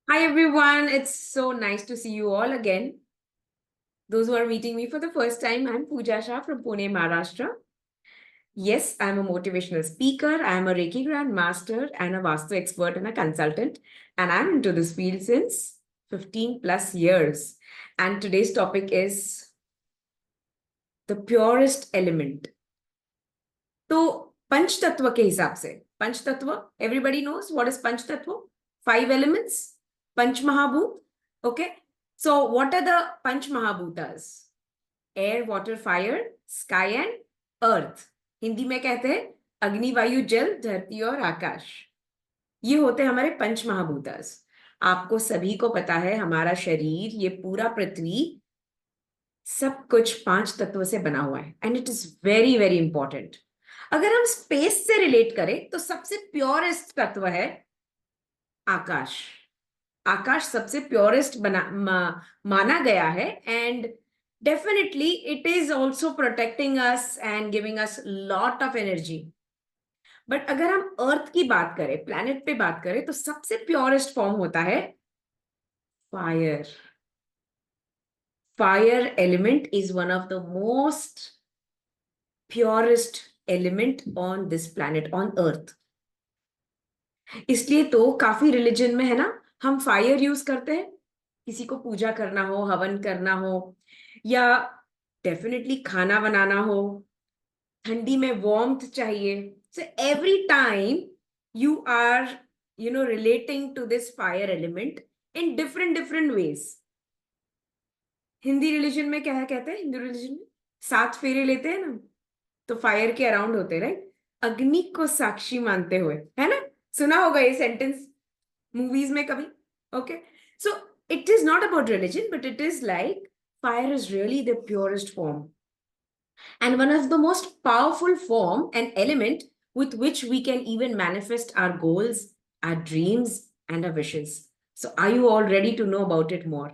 Hi everyone, it's so nice to see you all again. Those who are meeting me for the first time, I'm Pooja Shah from Pune, Maharashtra. Yes, I'm a motivational speaker, I'm a Reiki Grand Master and a Vastu expert and a consultant, and I'm into this field since 15 plus years. And today's topic is the purest element. तो पंच तत्व के हिसाब से पंच तत्व everybody knows what is पंच तत्व, 5 elements, पंच महाभूत. Okay, so what are the panch mahabhutas? Air, water, fire, sky and earth. Hindi में कहते हैं अग्नि, वायु, जल, धरती और आकाश. ये होते हैं हमारे पंच महाभूतास. आपको सभी को पता है हमारा शरीर, ये पूरा पृथ्वी, सब कुछ 5 तत्व से बना हुआ है and it is very very important. अगर हम स्पेस से रिलेट करें तो सबसे प्योरेस्ट तत्व है आकाश. आकाश सबसे प्योरेस्ट माना गया है and definitely it is also protecting us and giving us lot of energy. But अगर हम अर्थ की बात करें, प्लैनेट पे बात करें, तो सबसे प्योरेस्ट फॉर्म होता है fire. Fire element is one of the most purest element on this planet, on earth. इसलिए तो काफी रिलीजन में है ना, हम फायर यूज करते हैं. किसी को पूजा करना हो, हवन करना हो, या डेफिनेटली खाना बनाना हो, ठंडी में वार्मथ चाहिए. So every time you are relating to this fire element in different different ways. Hindi religion में क्या कहते हैं? हिंदू रिलीजन में 7 फेरे लेते हैं ना, तो फायर के अराउंड होते हैं, राइट? अग्नि को साक्षी मानते हुए, है ना? सुना होगा ये सेंटेंस मूवीज में कभी. Okay, so it is not about religion, but it is like fire is really the purest form and one of the most powerful form and element with which we can even manifest our goals, our dreams, and our wishes. So are you all ready to know about it more?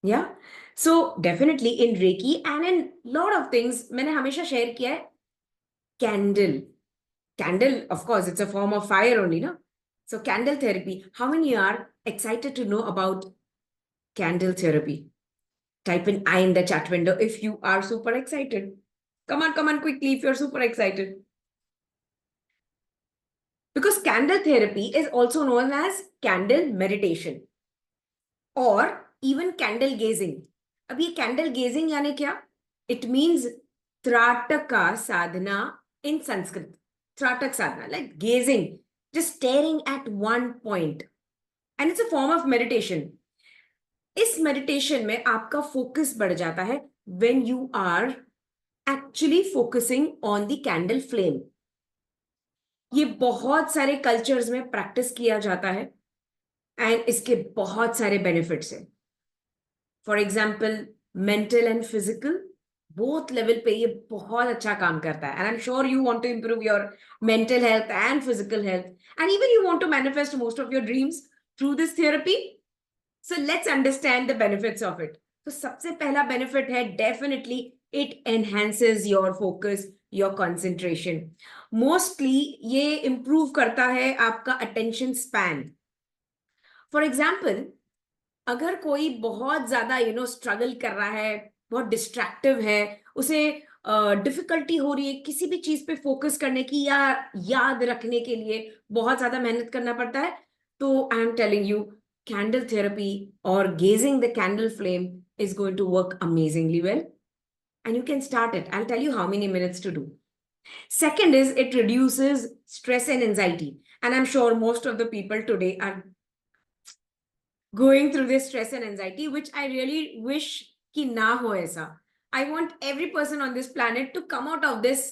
Yeah, so definitely in Reiki and in lot of things, मैंने हमेशा share किया है candle. Candle, of course, it's a form of fire only, no? So candle therapy, how many are excited to know about candle therapy? Type in I in the chat window if you are super excited. Come on, quickly if you're super excited. Because candle therapy is also known as candle meditation or even candle gazing. अब ये candle gazing यानी क्या? It means त्राटका sadhana in Sanskrit. त्राटक sadhana, like gazing, just staring at one point. And it's a form of meditation. इस meditation में आपका focus बढ़ जाता है when you are actually focusing on the candle flame. ये बहुत सारे कल्चर्स में प्रैक्टिस किया जाता है एंड इसके बहुत सारे बेनिफिट्स हैं. For example mental and physical both level पे ये बहुत अच्छा काम करता है. And I am sure you want to improve your mental health and physical health and even you want to manifest most of your dreams through this therapy. So let's understand the benefits of it. तो सबसे पहला benefit है definitely it enhances your focus, your concentration. Mostly ये improve करता है आपका attention span. For example, अगर कोई बहुत ज्यादा स्ट्रगल कर रहा है, बहुत डिस्ट्रैक्टिव है, उसे डिफिकल्टी हो रही है किसी भी चीज पे फोकस करने की या याद रखने के लिए बहुत ज्यादा मेहनत करना पड़ता है, तो I am telling you candle therapy or gazing the candle flame is going to work amazingly well. And you can start it. I'll tell you how many minutes to do. Second is it reduces stress and anxiety. And I'm sure most of the people today are going through this stress and anxiety, which I really wish ki na ho aisa. I want every person on this planet to come out of this.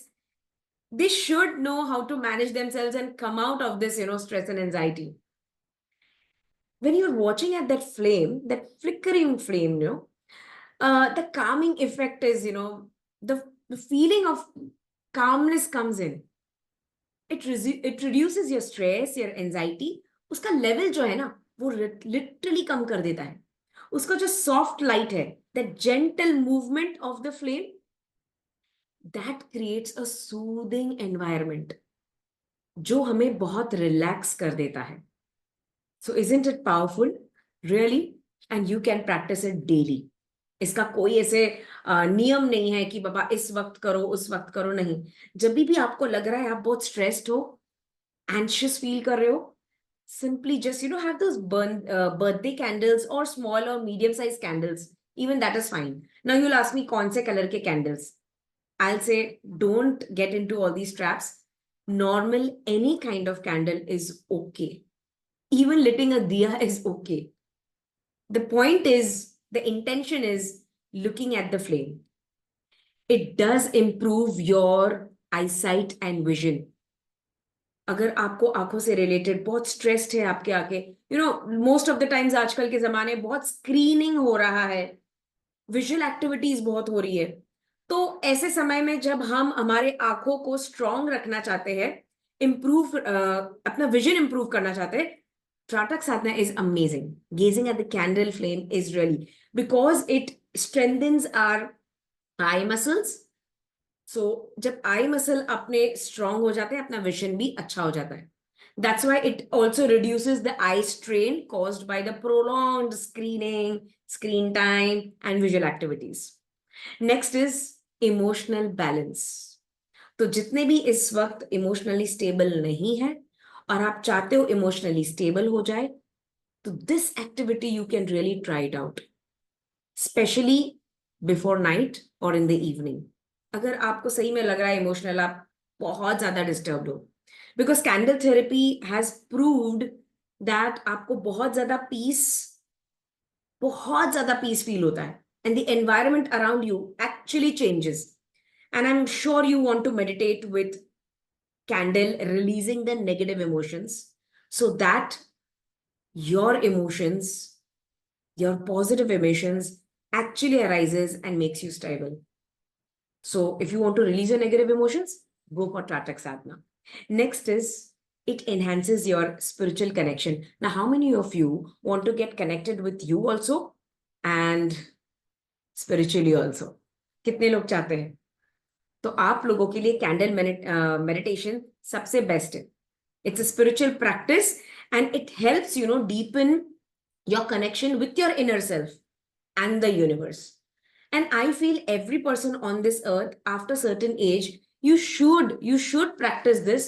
They should know how to manage themselves and come out of this, stress and anxiety. When you're watching at that flame, that flickering flame, the calming effect is, the feeling of calmness comes in. It reduces your stress, your anxiety. उसका level जो है ना, वो literally कम कर देता है. उसका जो सॉफ्ट लाइट है, that gentle movement of the flame, that creates a soothing environment जो हमें बहुत रिलैक्स कर देता है. So isn't it powerful? Really? And you can practice it daily. इसका कोई ऐसे नियम नहीं है कि बाबा इस वक्त करो उस वक्त करो, नहीं. जब भी आपको लग रहा है आप बहुत स्ट्रेस्ड हो, एंशियस फील कर रहे हो, simply just have those birthday candles or small or medium sized candles, even that is fine. Now you'll ask me kaun se color ke candles. I'll say don't get into all these traps. Normal, any kind of candle is okay. Even lighting a diya is okay. The point is, the intention is looking at the flame. It does improve your eyesight and vision. अगर आपको आंखों से related बहुत stressed है आपके आंखें, most of the times आजकल के जमाने बहुत स्क्रीनिंग हो रहा है, विजुअल एक्टिविटीज बहुत हो रही है, तो ऐसे समय में जब हम हमारे आंखों को स्ट्रांग रखना चाहते हैं, इम्प्रूव अपना विजन इम्प्रूव करना चाहते हैं, Tratak sadhana is amazing. Gazing at the candle flame is really, because it strengthens our eye muscles. So जब eye muscle अपने strong हो जाते हैं, अपना vision भी अच्छा हो जाता है. That's why it also reduces the eye strain caused by the prolonged screening, screen time, and visual activities. Next is emotional balance. तो जितने भी इस वक्त इमोशनली स्टेबल नहीं है और आप चाहते हो इमोशनली स्टेबल हो जाए, तो this activity you can really try it out, specially before night और इन द इवनिंग. अगर आपको सही में लग रहा है इमोशनल, आप बहुत ज्यादा डिस्टर्ब्ड हो, because candle therapy has proved that आपको बहुत ज्यादा पीस फील होता है, and the environment around you actually changes. And I'm sure you want to meditate with candle, releasing the negative emotions so that your emotions, your positive emotions actually arises and makes you stable. So if you want to release your negative emotions, go for Tratak Sadhana. Next is, it enhances your spiritual connection. Now, how many of you want to get connected with you also and spiritually also? कितने लोग चाहते हैं? तो आप लोगों के लिए candle meditation सबसे बेस्ट है. It's a spiritual practice and it helps deepen your connection with your inner self and the universe. And I feel every person on this earth after certain age, you should practice this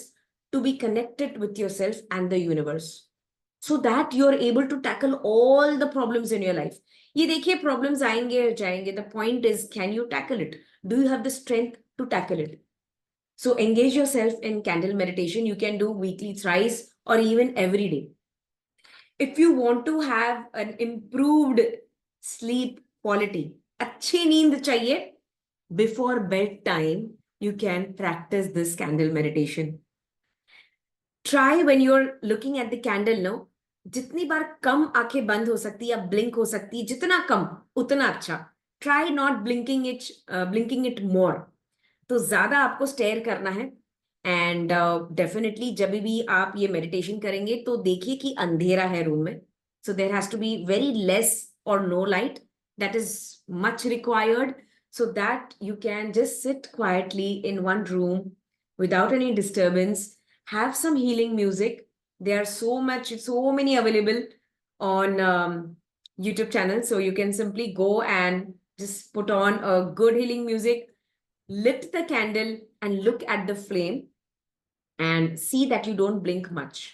to be connected with yourself and the universe, so that you are able to tackle all the problems in your life. ये देखिए, problems आएंगे जाएंगे. The point is, can you tackle it? Do you have the strength to tackle it? So engage yourself in candle meditation. You can do weekly, thrice, or even every day. If you want to have an improved sleep quality, अच्छी नींद चाहिए, before bedtime, you can practice this candle meditation. Try when you're looking at the candle now, जितनी बार कम आंखें बंद हो सकती है या ब्लिंक हो सकती है, जितना कम उतना अच्छा. Try not blinking it more. तो ज्यादा आपको स्टेयर करना है. एंड डेफिनेटली जब भी आप ये मेडिटेशन करेंगे तो देखिए कि अंधेरा है रूम में. So there has to be very less और no light. That is much required, so that you can just sit quietly in one room without any disturbance. Have some healing music. There are so many available on YouTube channels, so you can simply go and just put on a good healing music, lit the candle and look at the flame and see that you don't blink much,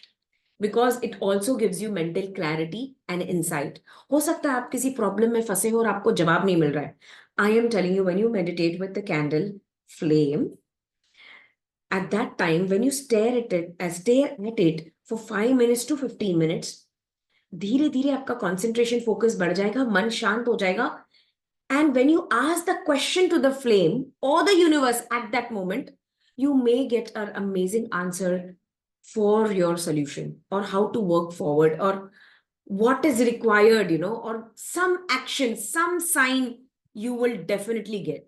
because it also gives you mental clarity and insight. हो सकता है आप किसी problem में फंसे हो और आपको जवाब नहीं मिल रहा है. I am telling you, when you meditate with the candle flame, at that time, when you stare at it for 5 minutes to 15 minutes, धीरे धीरे आपका concentration focus बढ़ जाएगा, मन शांत हो जाएगा. And when you ask the question to the flame or the universe at that moment, you may get an amazing answer for your solution, or how to work forward, or what is required, or some action, some sign you will definitely get.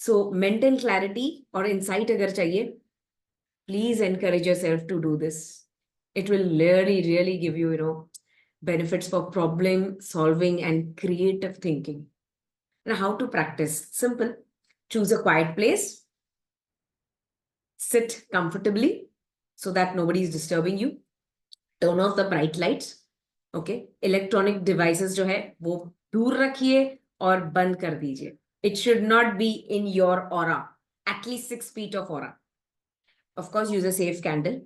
So mental clarity or insight agar chahiye, please encourage yourself to do this. It will really give you, benefits for problem solving and creative thinking. Now, how to practice? Simple. Choose a quiet place. Sit comfortably so that nobody is disturbing you. Turn off the bright lights. Okay electronic devices जो है वो दूर रखिए और बंद कर दीजिए. It should not be in your aura. At least 6 feet of aura. Of course, use a safe candle.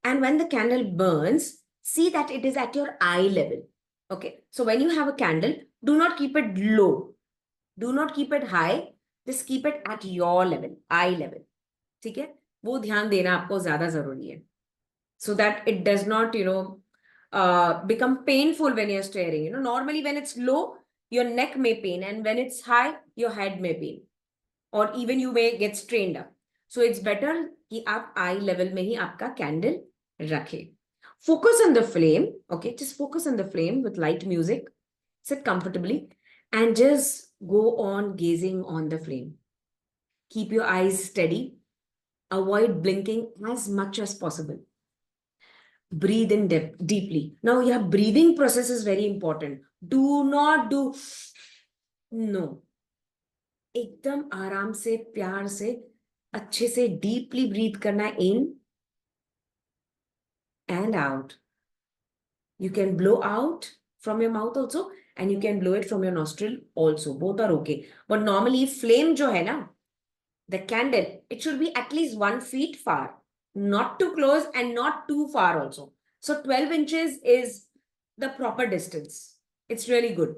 And when the candle burns, see that it is at your eye level. Okay. So when you have a candle, do not keep it low. Do not keep it high. Just keep it at your level, eye level. ठीक है वो ध्यान देना आपको ज्यादा जरूरी है. So that it does not, become painful when you're staring. Normally when it's low, your neck may pain, and when it's high, your head may pain, or even you may get strained up. So it's better कि आप eye level में ही आपका candle रखें. Focus on the flame. Okay, just focus on the flame with light music. Sit comfortably and just go on gazing on the flame. Keep your eyes steady. Avoid blinking as much as possible. Breathe in deeply. Now, your breathing process is very important. Do not do no. एकदम आराम से प्यार से अच्छे से deeply breathe करना है in and out. You can blow out from your mouth also, and you can blow it from your nostril also. Both are okay. But normally flame जो है ना, the candle, it should be at least 1 feet far, not too close and not too far also. So 12 inches is the proper distance. It's really good.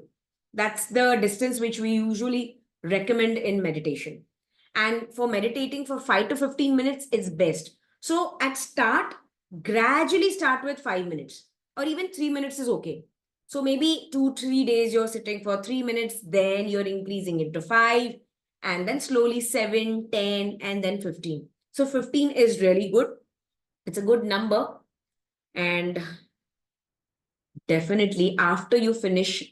That's the distance which we usually recommend in meditation. And for meditating for 5 to 15 minutes, it's best. So at start, gradually start with 5 minutes, or even 3 minutes is okay. So maybe 2-3 days you're sitting for 3 minutes, then you're increasing it to 5, and then slowly 7, 10, and then 15. So 15 is really good. It's a good number. And definitely after you finish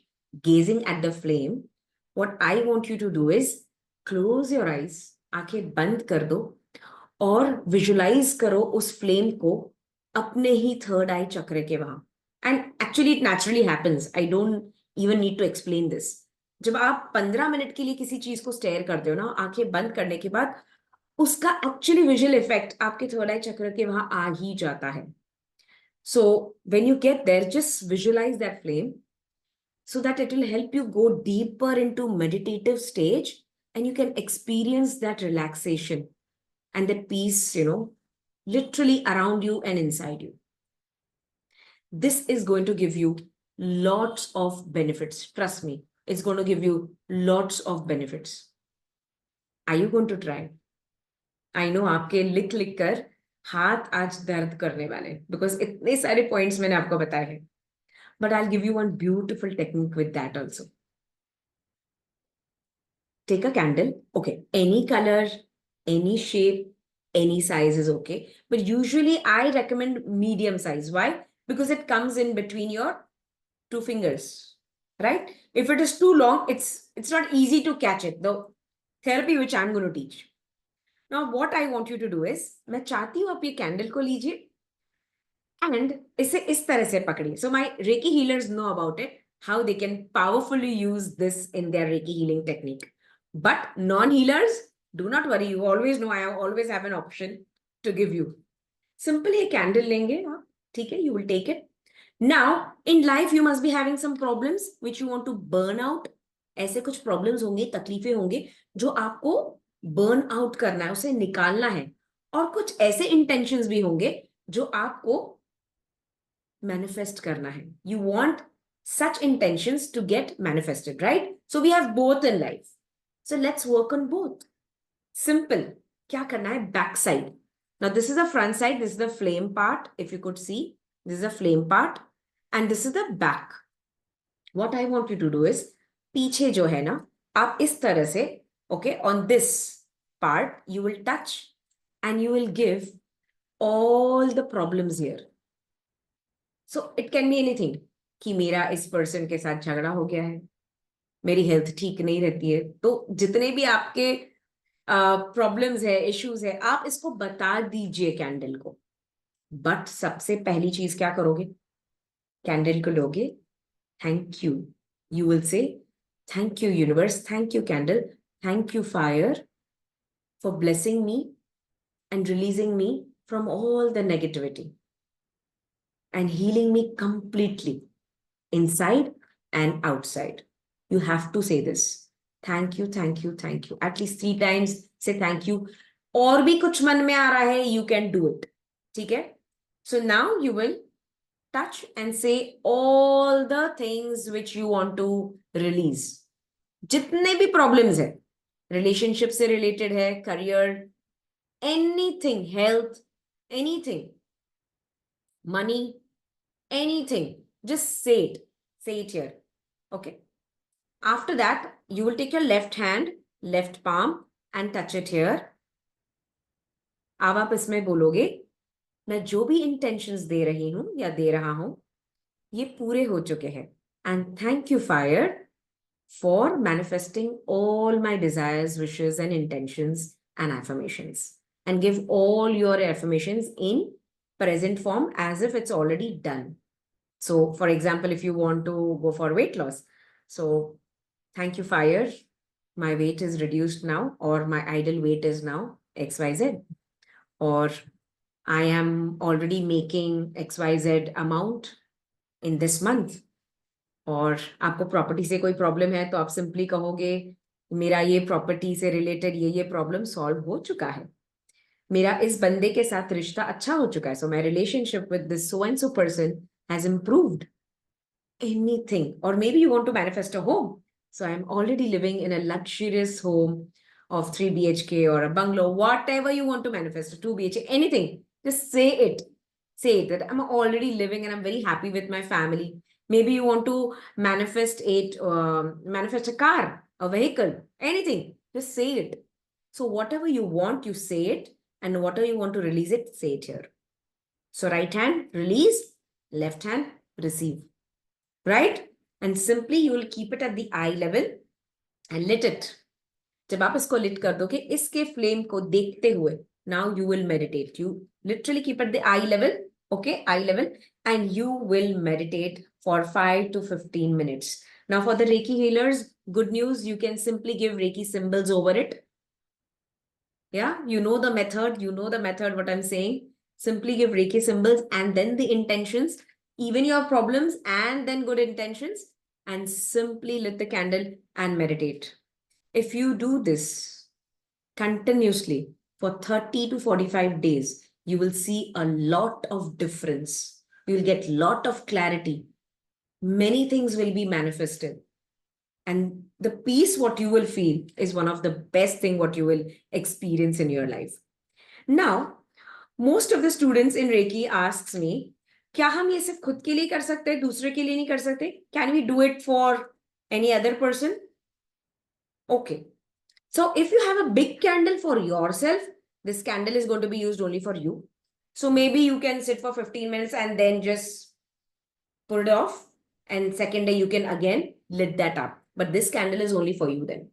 gazing at the flame, what I want you to do is close your eyes. आंखें बंद कर दो और visualise करो उस flame को अपने ही third eye chakra के वहां. And actually it naturally happens. I don't even need to explain this. जब आप 15 मिनट के लिए किसी चीज को स्टेयर करते हो ना आंखें बंद करने के बाद, उसका एक्चुअली विजुअल इफेक्ट आपके थर्ड आई चक्र के वहां आ ही जाता है. So when you get there, just visualise that flame so that it will help you go deeper into meditative stage, and you can experience that relaxation and that peace, literally around you and inside you. This is going to give you lots of benefits. Trust me, it's going to give you lots of benefits. Are you going to try? I know आपके लिख लिख कर हाथ आज दर्द करने वाले, because इतने सारे पॉइंट्स मैंने आपको बताए हैं. But I'll give you one beautiful technique with that also. Take a candle. Okay, any color, any shape, any size is okay. But usually I recommend medium size. Why? Because it comes in between your 2 fingers, right? If it is too long, it's not easy to catch it. The therapy which I'm going to teach. Now, what I want you to do is, मैं चाहती हूँ आप ये candle को लीजिए and इसे इस तरह से पकड़िए. So my Reiki healers know about it, how they can powerfully use this in their Reiki healing technique. But non-healers, do not worry. You always know I always have an option to give you. Simply a candle लेंगे आप, ठीक है? You will take it. Now, in life, you must be having some problems which you want to burn out. ऐसे कुछ problems होंगे, तकलीफें होंगे जो आपको burn out करना है, उसे निकालना है. और कुछ ऐसे intentions भी होंगे जो आपको manifest करना है. You want such intentions to get manifested, right? So we have both in life. So let's work on both. Simple. क्या करना है? Back side. Now this is the front side. This is the flame part. If you could see, this is the flame part, and this is the back. What I want you to do is, पीछे जो है ना, आप इस तरह से, okay, on this part you will touch and you will give all the problems here. So it can be anything. कि मेरा इस पर्सन के साथ झगड़ा हो गया है, मेरी हेल्थ ठीक नहीं रहती है. तो जितने भी आपके प्रॉब्लम्स है, इश्यूज है, आप इसको बता दीजिए कैंडल को. बट सबसे पहली चीज क्या करोगे? कैंडल को लोगे, thank you. You will say thank you universe, thank you candle, thank you fire for blessing me and releasing me from all the negativity and healing me completely. inside and outside. You have to say this. Thank you, thank you, thank you. At least 3 times say thank you. और भी कुछ मन में आ रहा है, you can do it. ठीक है? So now you will touch and say all the things which you want to release. जितने भी problems है, relationship से related है, career, anything, health, anything, money, anything, just say it. Say it here. Okay. After that, you will take your left hand, left palm and touch it here. अब आप इसमें बोलोगे, मैं जो भी intentions दे रही हूं या दे रहा हूं, ये पूरे हो चुके हैं. And thank you, fire, for manifesting all my desires, wishes and intentions and affirmations. And give all your affirmations in present form as if it's already done. So, for example, if you want to go for weight loss, so thank you, fire, my weight is reduced now, or my ideal weight is now XYZ, or I am already making XYZ amount in this month. और आपको property से कोई problem है तो आप simply कहोगे, मेरा ये प्रॉपर्टी से रिलेटेड ये प्रॉब्लम सॉल्व हो चुका है, मेरा इस बंदे के साथ रिश्ता अच्छा हो चुका है, so my relationship with this so and so person has improved. Anything, or maybe you want to manifest a home. So I'm already living in a luxurious home of 3 BHK or a bungalow, whatever you want to manifest, 2 BHK, anything. Just say it. Say it, that I'm already living and I'm very happy with my family. Maybe you want to manifest manifest a car, a vehicle, anything. Just say it. So whatever you want, you say it, and whatever you want to release it, say it here. So right hand, release, left hand, receive. Right? And simply you will keep it at the eye level and lit it. जब आप इसको lit कर दोगे, इसके flame को देखते हुए, now you will meditate. You literally keep at the eye level, okay, eye level, and you will meditate for 5 to 15 minutes. Now for the Reiki healers, good news, you can simply give Reiki symbols over it. Yeah, you know the method, what I'm saying. Simply give Reiki symbols and then the intentions, even your problems and then good intentions, and simply lit the candle and meditate. If you do this continuously for 30 to 45 days, you will see a lot of difference. You will get a lot of clarity. Many things will be manifested. And the peace what you will feel is one of the best thing what you will experience in your life. Now, most of the students in Reiki asks me, क्या हम ये सिर्फ खुद के लिए कर सकते हैं, दूसरे के लिए नहीं कर सकते? Can we do it for any other person? Okay. So if you have a big candle for yourself, this candle is going to be used only for you. So maybe you can sit for 15 minutes and then just put it off. And second day you can again lit that up. But this candle is only for you then.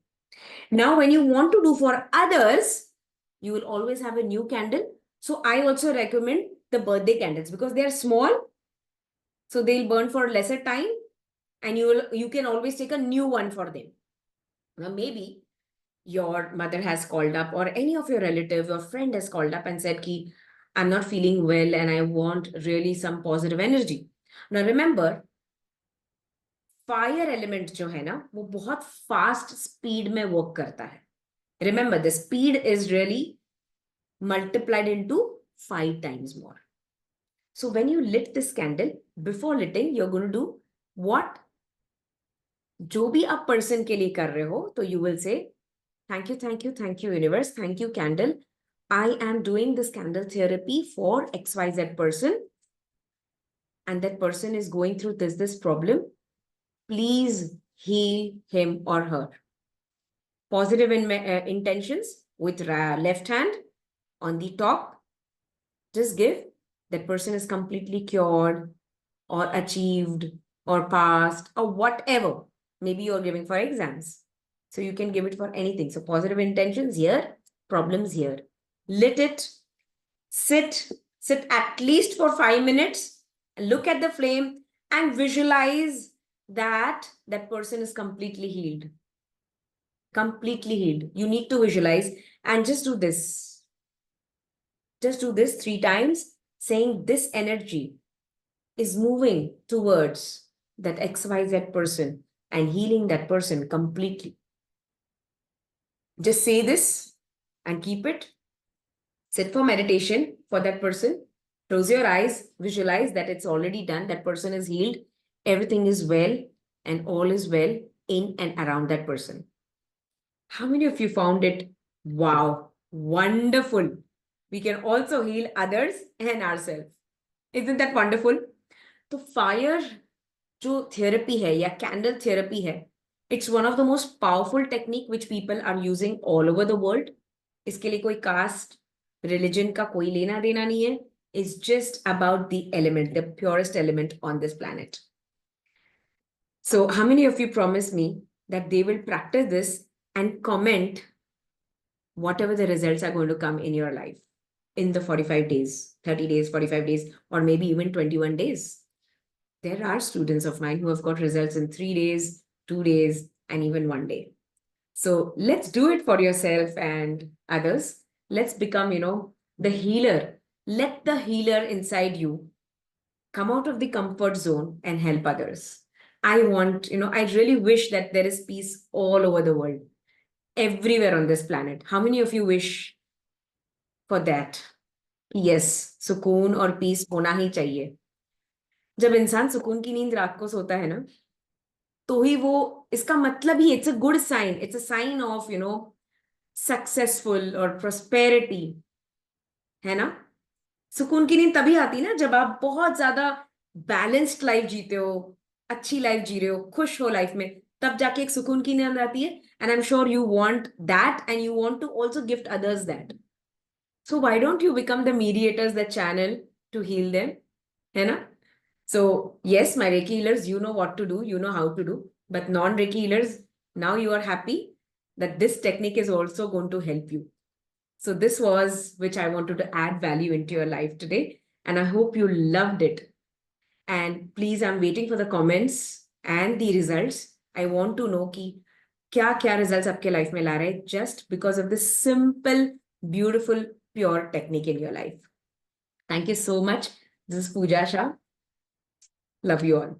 Now, when you want to do for others, you will always have a new candle. So I also recommend the birthday candles because they are small. So they'll burn for lesser time and you can always take a new one for them. Now, maybe your mother has called up or any of your relative or friend has called up and said, Ki, I'm not feeling well and I want really some positive energy. Now, remember, fire element जो है ना वो बहुत fast speed में work करता है. Remember the speed is really multiplied into 5 times more. So when you lit this candle, before litting, you're going to do what? जो भी आप पर्सन के लिए कर रहे हो, तो you will say, thank you universe, thank you candle. I am doing this candle therapy for XYZ person and that person is going through this problem. Please heal him or her. Positive intentions with left hand on the top. Just give. That person is completely cured or achieved or passed or whatever. Maybe you're giving for exams. So you can give it for anything. So positive intentions here, problems here. Lit it. Sit at least for 5 minutes. Look at the flame and visualize that person is completely healed. Completely healed. You need to visualize and just do this. Just do this 3 times, saying this energy is moving towards that XYZ person and healing that person completely. Just say this and keep it. Sit for meditation for that person. Close your eyes, visualize that it's already done. That person is healed. Everything is well and all is well in and around that person. How many of you found it? Wow, wonderful. We can also heal others and ourselves. Isn't that wonderful? तो fire जो therapy है या candle therapy है, it's one of the most powerful technique which people are using all over the world. इसके लिए कोई caste religion का कोई लेना देना नहीं है. It's just about the element, the purest element on this planet. So how many of you promise me that they will practice this and comment whatever the results are going to come in your life in the 45 days, 30 days, 45 days, or maybe even 21 days? There are students of mine who have got results in 3 days, 2 days, and even 1 day. So let's do it for yourself and others. Let's become, the healer. Let the healer inside you come out of the comfort zone and help others. I want, I really wish that there is peace all over the world, everywhere on this planet. How many of you wish for that? Yes, सुकून और piece होना ही चाहिए. जब इंसान सुकून की नींद रात को सोता है ना, तो ही वो, इसका मतलब ही it's a good sign. It's a sign of successful और प्रोस्पेरिटी, है ना. सुकून की नींद तभी आती ना जब आप बहुत ज्यादा बैलेंस्ड लाइफ जीते हो, अच्छी लाइफ जी रहे हो, खुश हो लाइफ में, तब जाके एक सुकून की नींद आती है. And I am sure you want that and you want to also gift others that. So why don't you become the mediators, the channel to heal them, है ना. So yes, my Reiki healers, you know what to do, you know how to do, but non-Reiki healers, now you are happy that this technique is also going to help you. So this was which I wanted to add value into your life today, and I hope you loved it. And please, I'm waiting for the comments and the results. I want to know ki kya results आपके life में ला रहे हैं just because of this simple, beautiful, pure technique in your life. Thank you so much. This is Pooja Shah. Love you all.